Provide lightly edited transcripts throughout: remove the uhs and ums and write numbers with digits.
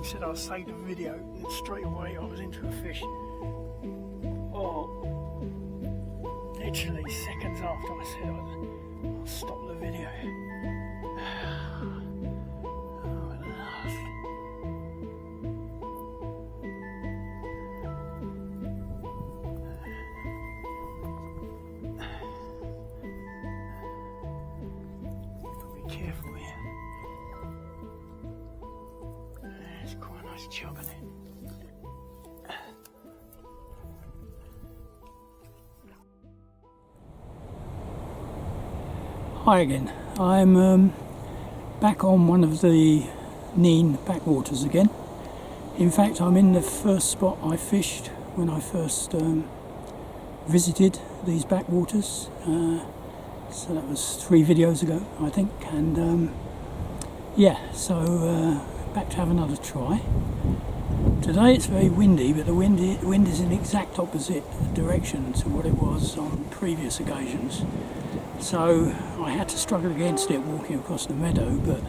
said I'll save the video, and straight away I was into a fish. Oh, literally seconds after I said I'll stop the video. Oh, at last. Be careful here. It's quite a nice chub, isn't it? Hi again. I'm back on one of the Nene backwaters again. In fact, I'm in the first spot I fished when I first visited these backwaters. So that was 3 videos ago, I think. And yeah, so back to have another try. Today it's very windy, but the wind is in exact opposite direction to what it was on previous occasions. So I had to struggle against it walking across the meadow, but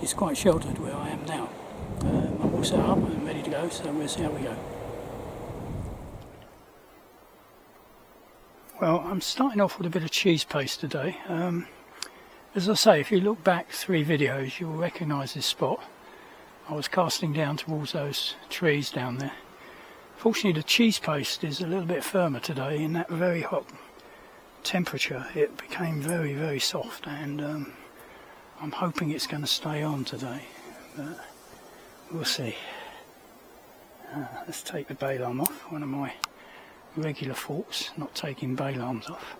it's quite sheltered where I am now. I'm all set up and ready to go, so we'll see how we go. Well, I'm starting off with a bit of cheese paste today. As I say, if you look back 3 videos, you'll recognise this spot. I was casting down towards those trees down there. Fortunately, the cheese paste is a little bit firmer today. In that very hot temperature, it became very, very soft, and I'm hoping it's going to stay on today, but we'll see. Let's take the bail arm off, one of my regular faults, not taking bail arms off.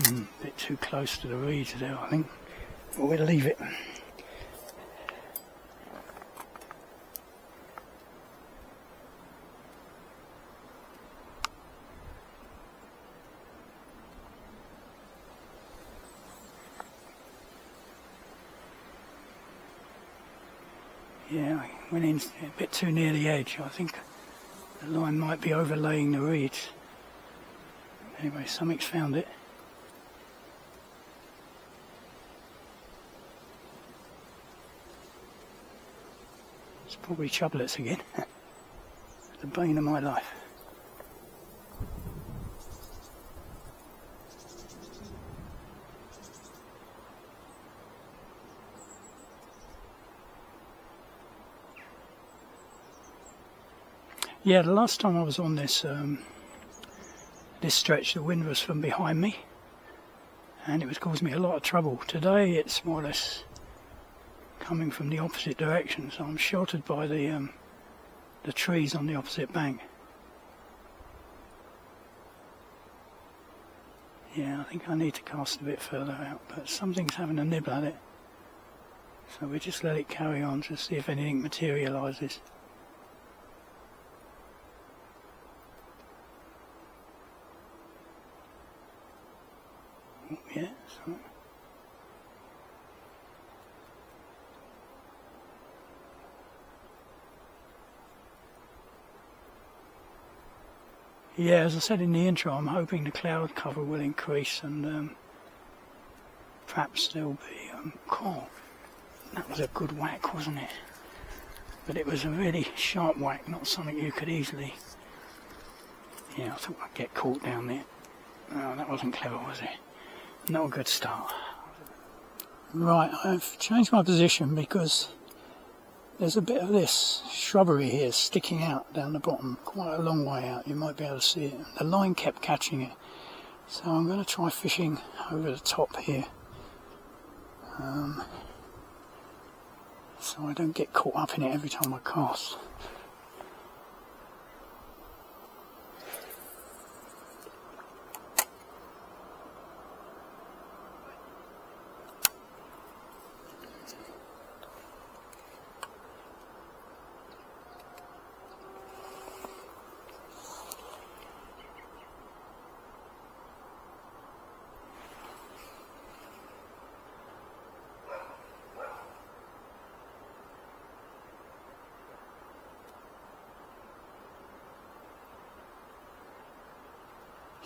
A bit too close to the reeds there, I think. But we'll leave it. Yeah, I went in a bit too near the edge. I think the line might be overlaying the reeds. Anyway, something's found it. It's probably chublets again. The bane of my life. Yeah, the last time I was on this this stretch, the wind was from behind me, and it was causing me a lot of trouble. Today, it's more or less coming from the opposite direction, so I'm sheltered by the trees on the opposite bank. Yeah, I think I need to cast a bit further out, but something's having a nibble at it, so we just let it carry on to see if anything materialises. Yeah, so. Yeah, as I said in the intro, I'm hoping the cloud cover will increase, and perhaps there'll be coral. That was a good whack, wasn't it? But it was a really sharp whack, not something you could easily... Yeah, I thought I'd get caught down there. Oh, that wasn't clever, was it? Not a good start. Right, I've changed my position because there's a bit of this shrubbery here sticking out down the bottom, quite a long way out. You might be able to see it. The line kept catching it, so I'm going to try fishing over the top here, so I don't get caught up in it every time I cast.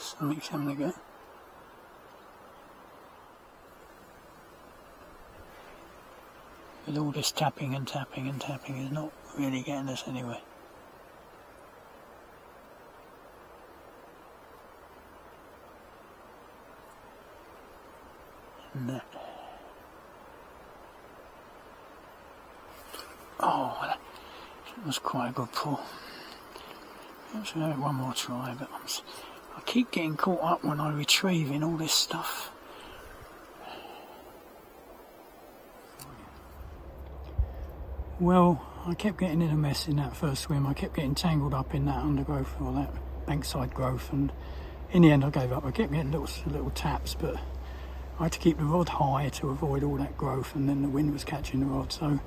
Something's having a go. But all this tapping and tapping and tapping is not really getting us anywhere. And that. Oh, that was quite a good pull. Let's have it one more try, but I keep getting caught up when I retrieve in all this stuff. Well, I kept getting in a mess in that first swim. I kept getting tangled up in that undergrowth or that bankside growth, and in the end I gave up. I kept getting little taps, but I had to keep the rod high to avoid all that growth, and then the wind was catching the rod. So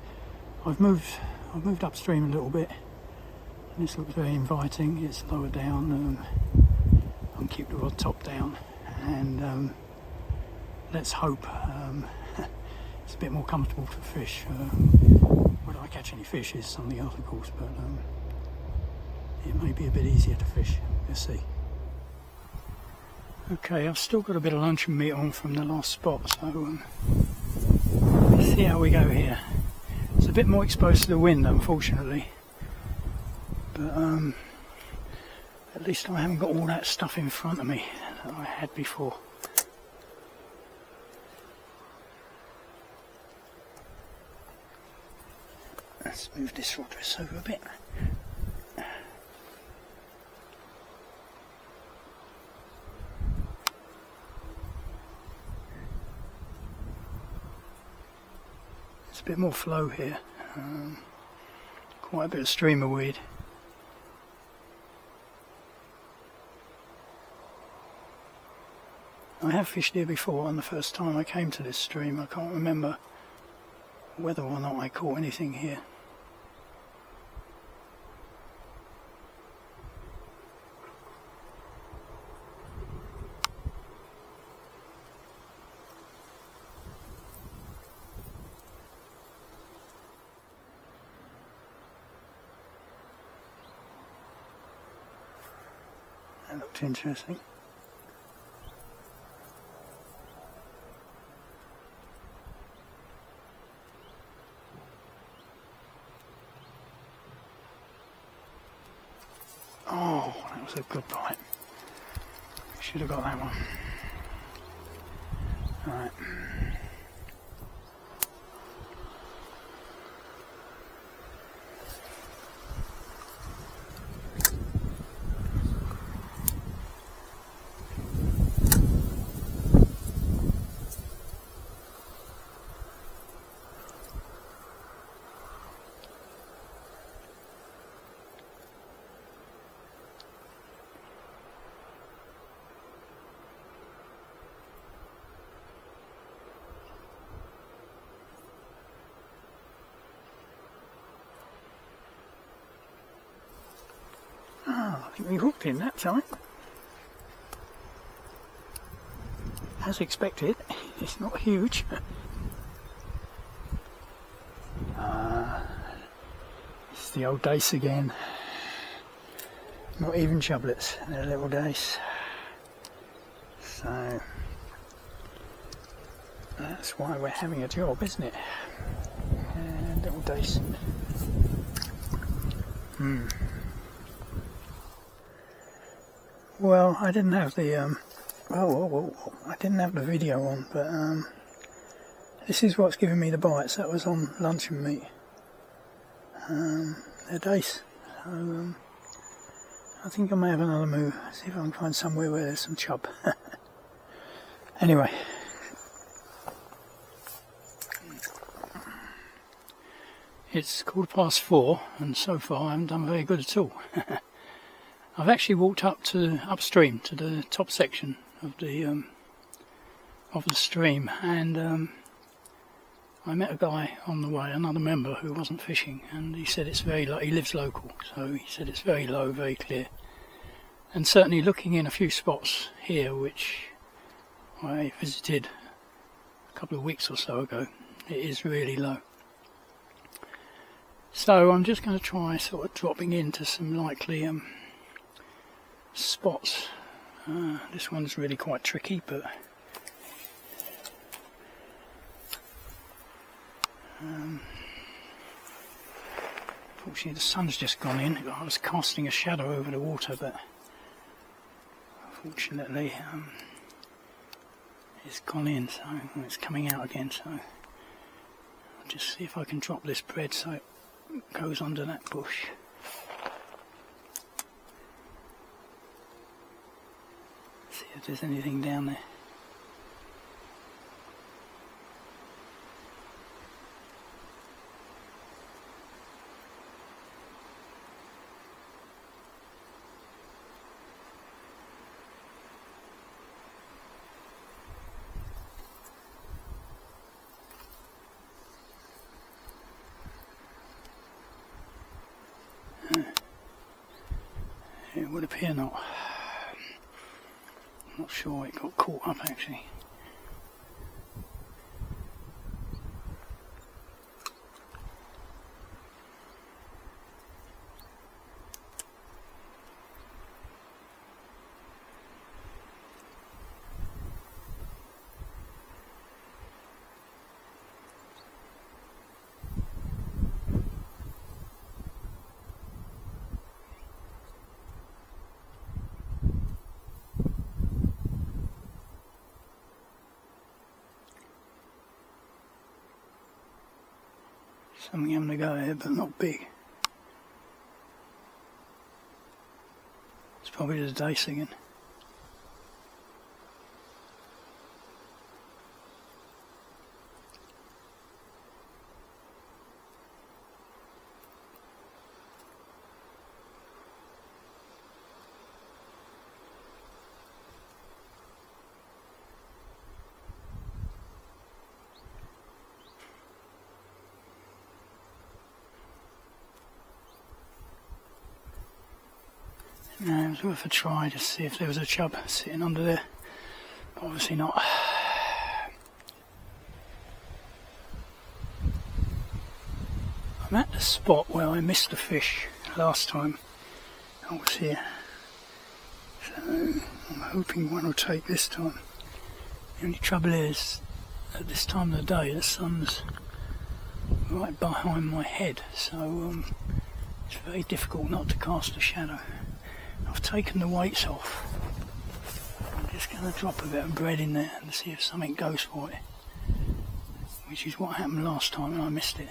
I've moved upstream a little bit. This looks very inviting. It's lower down. I'll keep the rod top down, and let's hope it's a bit more comfortable to fish. Whether I catch any fish is something else, of course, but it may be a bit easier to fish. Let's see. Okay, I've still got a bit of luncheon meat on from the last spot, so let's see how we go here. It's a bit more exposed to the wind, unfortunately, but at least I haven't got all that stuff in front of me that I had before. Let's move this rod dress over a bit. There's a bit more flow here, quite a bit of streamer weed. I have fished here before, and the first time I came to this stream I can't remember whether or not I caught anything here. That looked interesting. Oh, that was a good bite. Should have got that one. Alright. I think we hooked in that time. As expected, it's not huge. It's the old dace again. Not even chublets, they're little dace. So that's why we're having a job, isn't it? Little dace. Well, I didn't have the I didn't have the video on, but this is what's giving me the bites. That was on luncheon meat. They're dace. So I think I may have another move. See if I can find somewhere where there's some chub. Anyway. It's 4:15, and so far I haven't done very good at all. I've actually walked upstream to the top section of the stream, and I met a guy on the way, another member who wasn't fishing, and he said it's very low. He lives local, so he said it's very low, very clear. And certainly looking in a few spots here, which I visited a couple of weeks or so ago, it is really low. So I'm just going to try sort of dropping into some likely spots. This one's really quite tricky, but Fortunately the sun's just gone in. I was casting a shadow over the water, but fortunately it's gone in, so it's coming out again, so I'll just see if I can drop this bread so it goes under that bush. See if there's anything down there. It would appear not. I'm not sure, it got caught up actually. Something having a go here, but not big. It's probably the dace again. No, it was worth a try to see if there was a chub sitting under there, but obviously not. I'm at the spot where I missed the fish last time I was here, so I'm hoping one will take this time. The only trouble is, at this time of the day the sun's right behind my head, so it's very difficult not to cast a shadow. I've taken the weights off. I'm just going to drop a bit of bread in there and see if something goes for it, which is what happened last time and I missed it.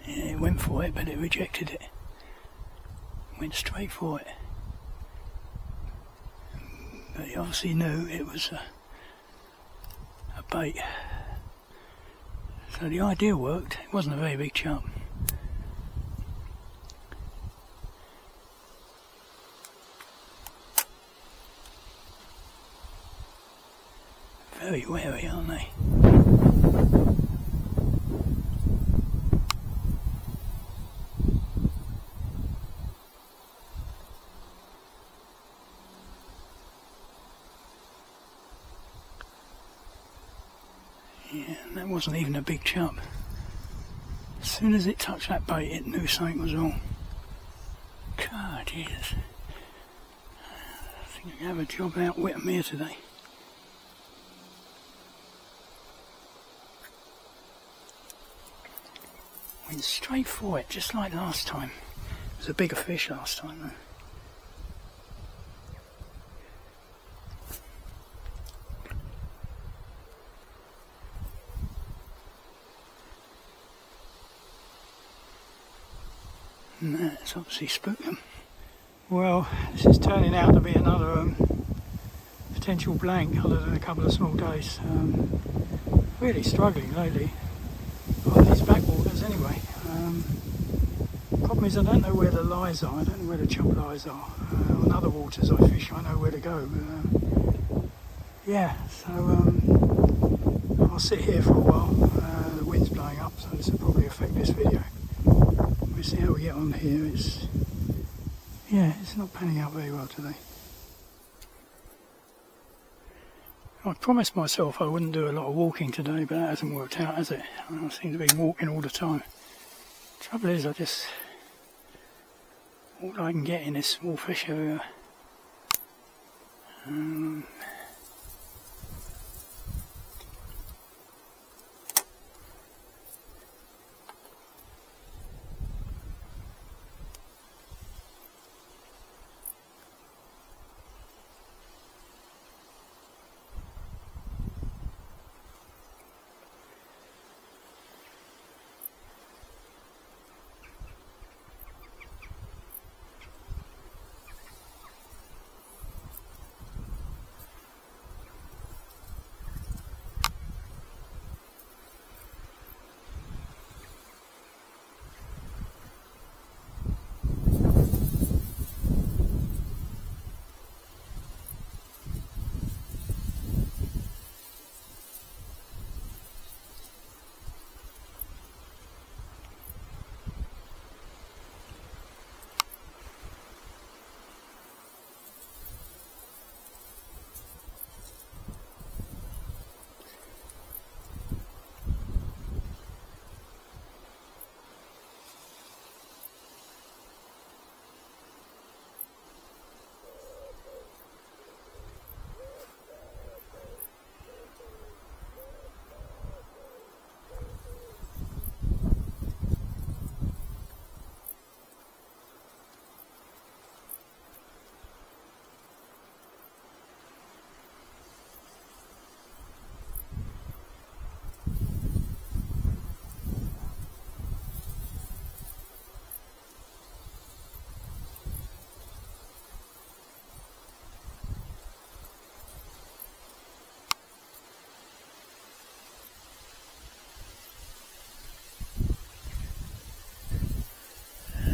Yeah, it went for it, but it rejected it. Went straight for it. But he obviously knew it was a bait. So the idea worked. It wasn't a very big chub. Very wary, aren't they? Yeah, that wasn't even a big chub. As soon as it touched that bait, it knew something was wrong. God, Jesus. I think I can have a job out with them here today. Went straight for it, just like last time. It was a bigger fish last time though. And that's obviously spooked them. Well, this is turning out to be another potential blank other than a couple of small days. Really struggling lately on these backwaters anyway. Problem is I don't know where the lies are, I don't know where the chub lies are. On other waters I fish I know where to go. But, yeah, so I'll sit here for a while. The wind's blowing up, so this will probably affect this video. We'll see how we get on here. It's not panning out very well today. I promised myself I wouldn't do a lot of walking today, but that hasn't worked out, has it? I seem to be walking all the time. Trouble is, all I can get in this small fish area.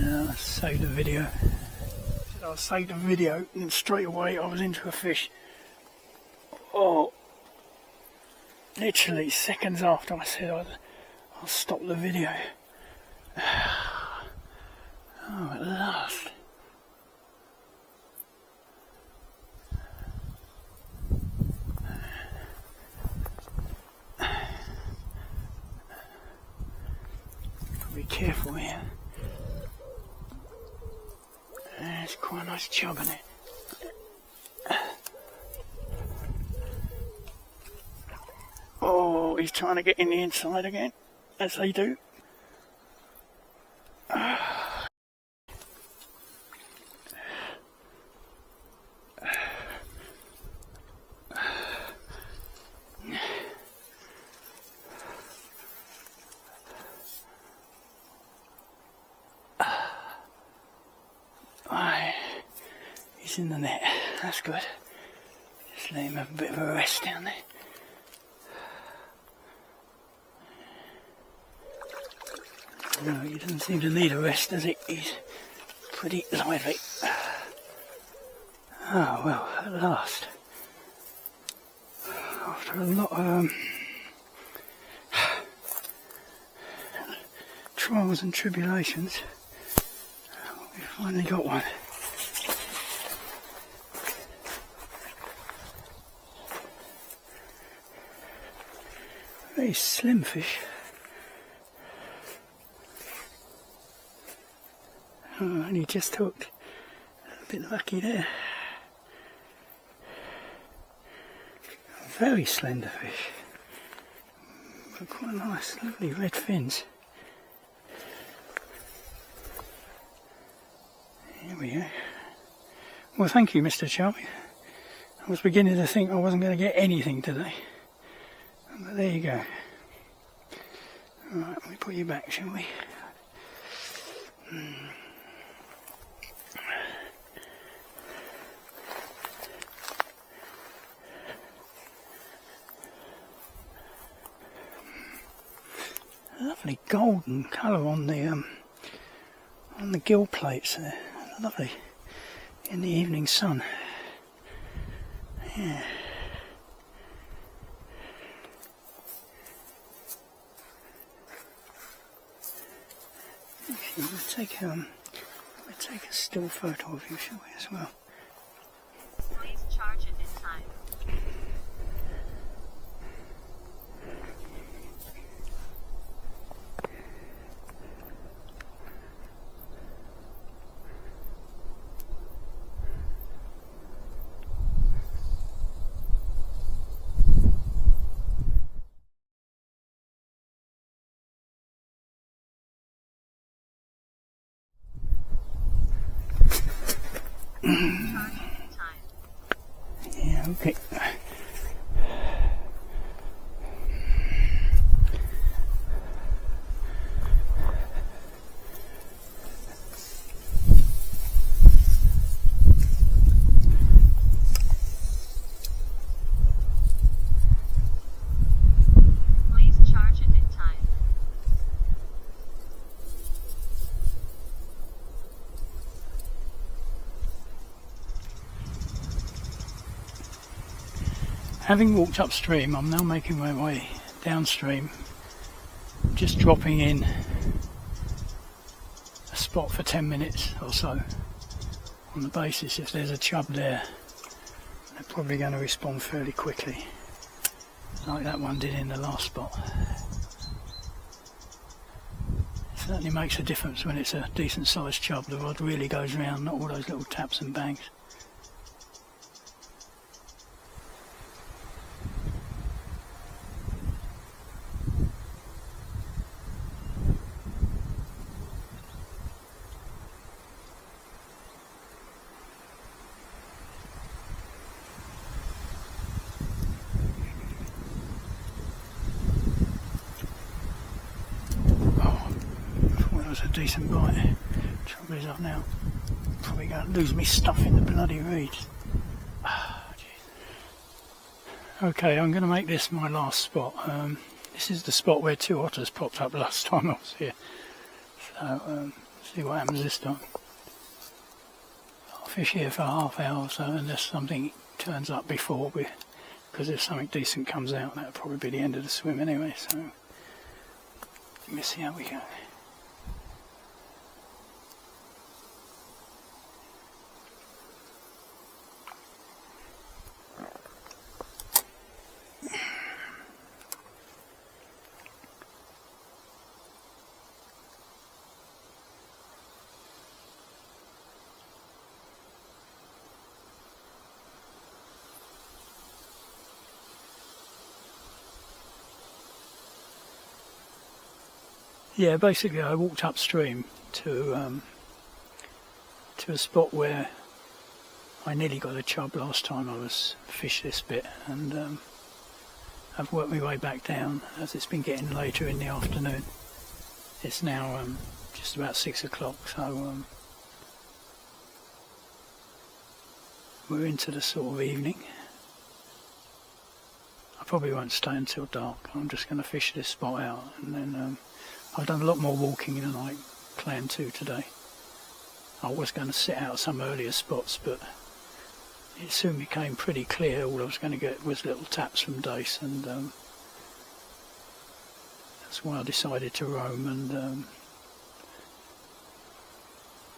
I saved the video. I saved the video and straight away I was into a fish. Oh, literally seconds after I said I'll stop the video. Oh, at last. Be careful here. There's quite a nice chub in it. Oh, he's trying to get in the inside again, as they do. He's in the net, that's good. Just let him have a bit of a rest down there. No, he doesn't seem to need a rest, does he? He's pretty lively. Oh, well, at last. After a lot of trials and tribulations, we finally got one. Very slim fish. Oh, only just hooked. A bit lucky there. Very slender fish. But quite nice, lovely red fins. Here we go. Well, thank you, Mr. Chub. I was beginning to think I wasn't going to get anything today. But there you go. Alright, we put you back, shall we? Lovely golden colour on the gill plates there. Lovely in the evening sun. Yeah. We'll take a still photo of you, shall we, as well? Please charge at this time. Please charge at any time. Yeah, okay. Please charge at any time. Having walked upstream, I'm now making my way downstream, just dropping in a spot for 10 minutes or so, on the basis if there's a chub there, they're probably going to respond fairly quickly, like that one did in the last spot. It certainly makes a difference when it's a decent sized chub, the rod really goes round, not all those little taps and bangs. A decent bite. Trouble is, I've now probably going to lose me stuff in the bloody reeds. Okay, I'm going to make this my last spot. This is the spot where 2 otters popped up last time I was here. So, see what happens this time. I'll fish here for half hour or so unless something turns up before, because if something decent comes out, that'll probably be the end of the swim anyway. So, let me see how we go. Yeah, basically I walked upstream to a spot where I nearly got a chub last time I was fished this bit, and I've worked my way back down as it's been getting later in the afternoon. It's now just about 6 o'clock, so we're into the sort of evening. I probably won't stay until dark. I'm just going to fish this spot out, and then I've done a lot more walking than I planned to today. I was going to sit out some earlier spots, but it soon became pretty clear all I was going to get was little taps from dace, and that's why I decided to roam and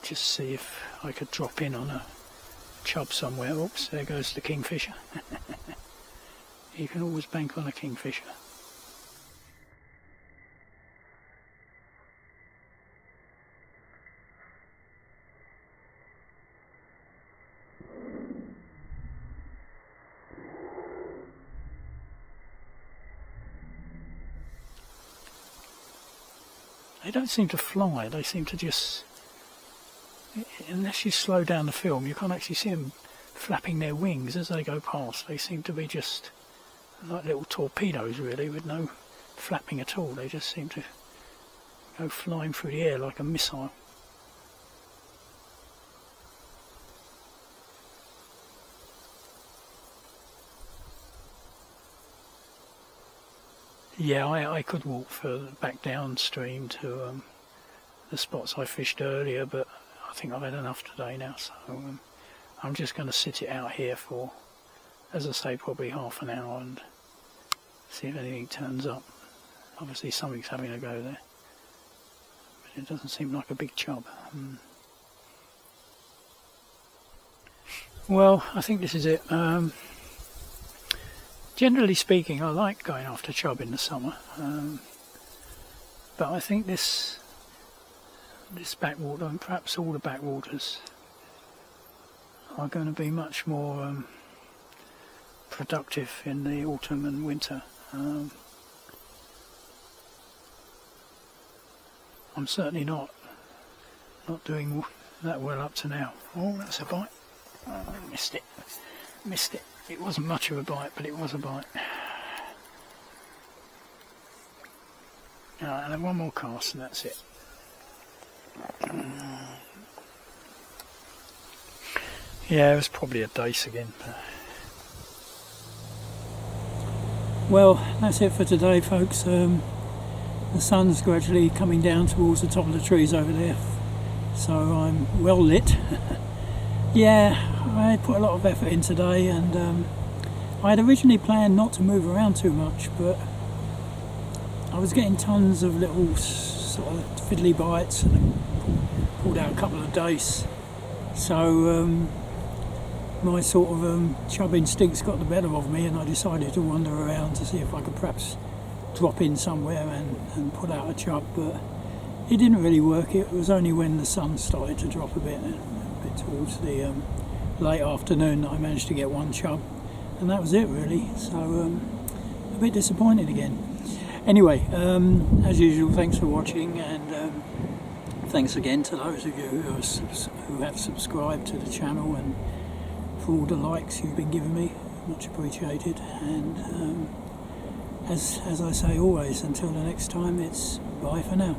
just see if I could drop in on a chub somewhere. Oops, there goes the kingfisher. You can always bank on a kingfisher. They don't seem to fly, they seem to just, unless you slow down the film, you can't actually see them flapping their wings as they go past. They seem to be just like little torpedoes really, with no flapping at all. They just seem to go flying through the air like a missile. Yeah, I could walk further back downstream to the spots I fished earlier, but I think I've had enough today now, so I'm just going to sit it out here for, as I say, probably half an hour and see if anything turns up. Obviously something's having a go there, but it doesn't seem like a big chub. Well, I think this is it. Generally speaking, I like going after chub in the summer, but I think this backwater, and perhaps all the backwaters, are going to be much more productive in the autumn and winter. I'm certainly not doing that well up to now. Oh, that's a bite. Missed it. Missed it. It wasn't much of a bite, but it was a bite. Alright, and then one more cast and that's it. Yeah, it was probably a dace again. Well, that's it for today, folks. The sun's gradually coming down towards the top of the trees over there, so I'm well lit. Yeah, I put a lot of effort in today, and I had originally planned not to move around too much, but I was getting tons of little sort of fiddly bites, and I pulled out a couple of dace. So my sort of chub instincts got the better of me, and I decided to wander around to see if I could perhaps drop in somewhere and put out a chub, but it didn't really work. It was only when the sun started to drop a bit towards the late afternoon that I managed to get one chub, and that was it really. So a bit disappointed again. Anyway, as usual, thanks for watching, and thanks again to those of you who have subscribed to the channel, and for all the likes you've been giving me, much appreciated. And as I say always, until the next time, it's bye for now.